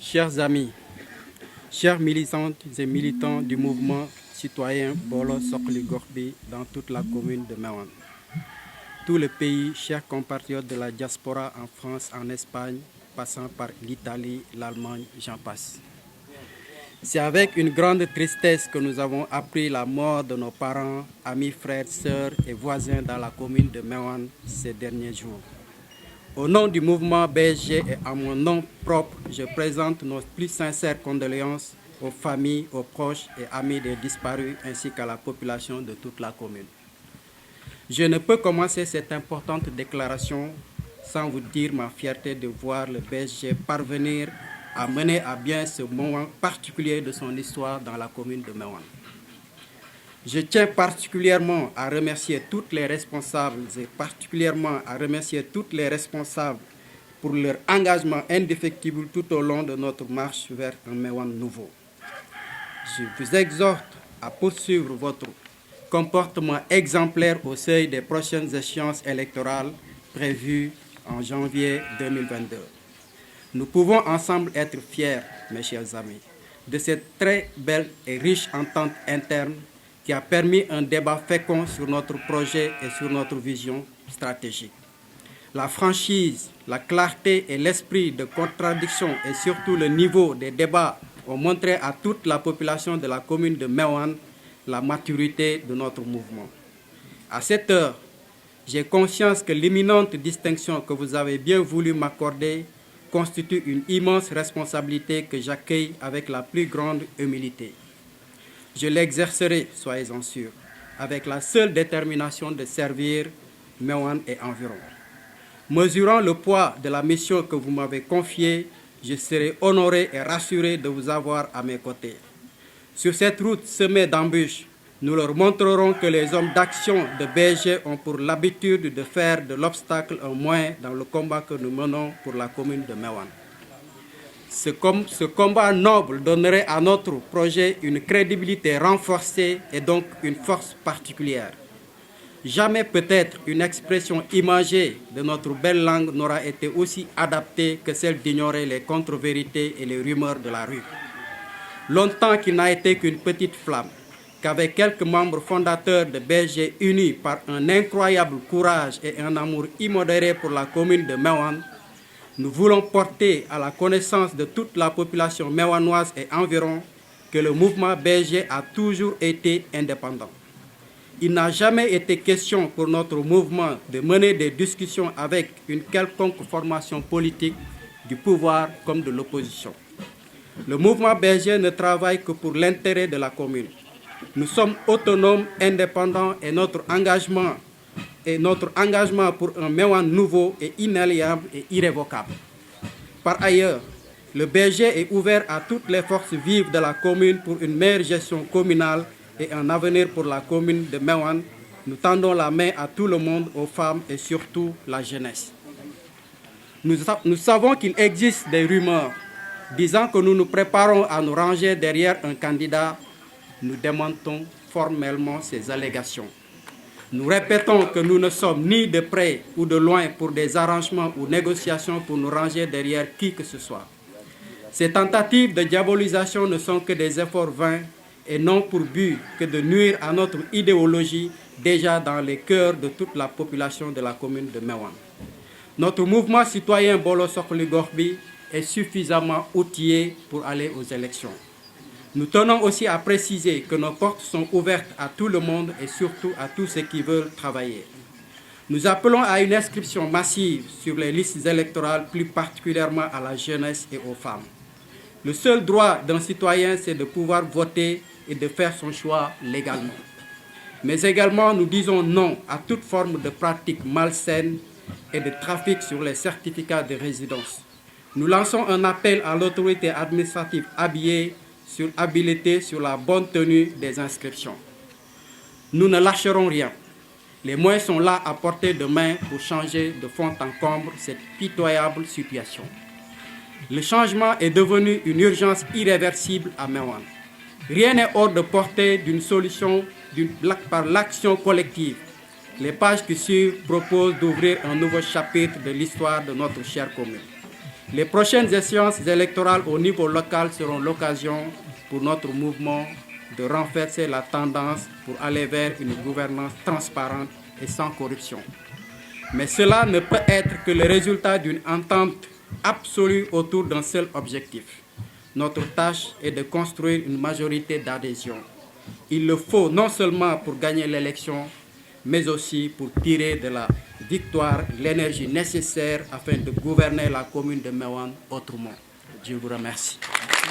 Chers amis, chers militantes et militants du mouvement citoyen Bolo Sokli Gorbi dans toute la commune de Mewan, tout le pays, chers compatriotes de la diaspora en France, en Espagne, passant par l'Italie, l'Allemagne, j'en passe. C'est avec une grande tristesse que nous avons appris la mort de nos parents, amis, frères, sœurs et voisins dans la commune de Mewan ces derniers jours. Au nom du mouvement BSG et à mon nom propre, je présente nos plus sincères condoléances aux familles, aux proches et amis des disparus ainsi qu'à la population de toute la commune. Je ne peux commencer cette importante déclaration sans vous dire ma fierté de voir le BSG parvenir à mener à bien ce moment particulier de son histoire dans la commune de Mewan. Je tiens particulièrement à remercier toutes les responsables et particulièrement à remercier toutes les responsables pour leur engagement indéfectible tout au long de notre marche vers un Mewan nouveau. Je vous exhorte à poursuivre votre comportement exemplaire au seuil des prochaines échéances électorales prévues en janvier 2022. Nous pouvons ensemble être fiers, mes chers amis, de cette très belle et riche entente interne qui a permis un débat fécond sur notre projet et sur notre vision stratégique. La franchise, la clarté et l'esprit de contradiction et surtout le niveau des débats ont montré à toute la population de la commune de Mewan la maturité de notre mouvement. À cette heure, j'ai conscience que l'imminente distinction que vous avez bien voulu m'accorder constitue une immense responsabilité que j'accueille avec la plus grande humilité. Je l'exercerai, soyez-en sûrs, avec la seule détermination de servir Mewan et environ. Mesurant le poids de la mission que vous m'avez confiée, je serai honoré et rassuré de vous avoir à mes côtés. Sur cette route semée d'embûches, nous leur montrerons que les hommes d'action de BSG ont pour l'habitude de faire de l'obstacle un moyen dans le combat que nous menons pour la commune de Mewan. Ce combat noble donnerait à notre projet une crédibilité renforcée et donc une force particulière. Jamais peut-être une expression imagée de notre belle langue n'aura été aussi adaptée que celle d'ignorer les contre-vérités et les rumeurs de la rue. Longtemps qu'il n'a été qu'une petite flamme, qu'avec quelques membres fondateurs de BSG unis par un incroyable courage et un amour immodéré pour la commune de Mewan, nous voulons porter à la connaissance de toute la population méwanoise et environ que le mouvement BSG a toujours été indépendant. Il n'a jamais été question pour notre mouvement de mener des discussions avec une quelconque formation politique du pouvoir comme de l'opposition. Le mouvement BSG ne travaille que pour l'intérêt de la commune. Nous sommes autonomes, indépendants et notre engagement pour un Mewan nouveau est inaliénable et irrévocable. Par ailleurs, le BSG est ouvert à toutes les forces vives de la commune pour une meilleure gestion communale et un avenir pour la commune de Mewan. Nous tendons la main à tout le monde, aux femmes et surtout la jeunesse. Nous savons qu'il existe des rumeurs disant que nous nous préparons à nous ranger derrière un candidat. Nous démentons formellement ces allégations. Nous répétons que nous ne sommes ni de près ou de loin pour des arrangements ou négociations pour nous ranger derrière qui que ce soit. Ces tentatives de diabolisation ne sont que des efforts vains et n'ont pour but que de nuire à notre idéologie déjà dans les cœurs de toute la population de la commune de Mewan. Notre mouvement citoyen Bolo Sokli Gorbi est suffisamment outillé pour aller aux élections. Nous tenons aussi à préciser que nos portes sont ouvertes à tout le monde et surtout à tous ceux qui veulent travailler. Nous appelons à une inscription massive sur les listes électorales, plus particulièrement à la jeunesse et aux femmes. Le seul droit d'un citoyen, c'est de pouvoir voter et de faire son choix légalement. Mais également, nous disons non à toute forme de pratique malsaine et de trafic sur les certificats de résidence. Nous lançons un appel à l'autorité administrative habilitée sur la bonne tenue des inscriptions. Nous ne lâcherons rien. Les moyens sont là à portée de main pour changer de fond en comble cette pitoyable situation. Le changement est devenu une urgence irréversible à Mewan. Rien n'est hors de portée d'une solution par l'action collective. Les pages qui suivent proposent d'ouvrir un nouveau chapitre de l'histoire de notre chère commune. Les prochaines échéances électorales au niveau local seront l'occasion pour notre mouvement de renverser la tendance pour aller vers une gouvernance transparente et sans corruption. Mais cela ne peut être que le résultat d'une entente absolue autour d'un seul objectif. Notre tâche est de construire une majorité d'adhésion. Il le faut non seulement pour gagner l'élection, mais aussi pour tirer de la victoire l'énergie nécessaire afin de gouverner la commune de Meouane autrement. Je vous remercie.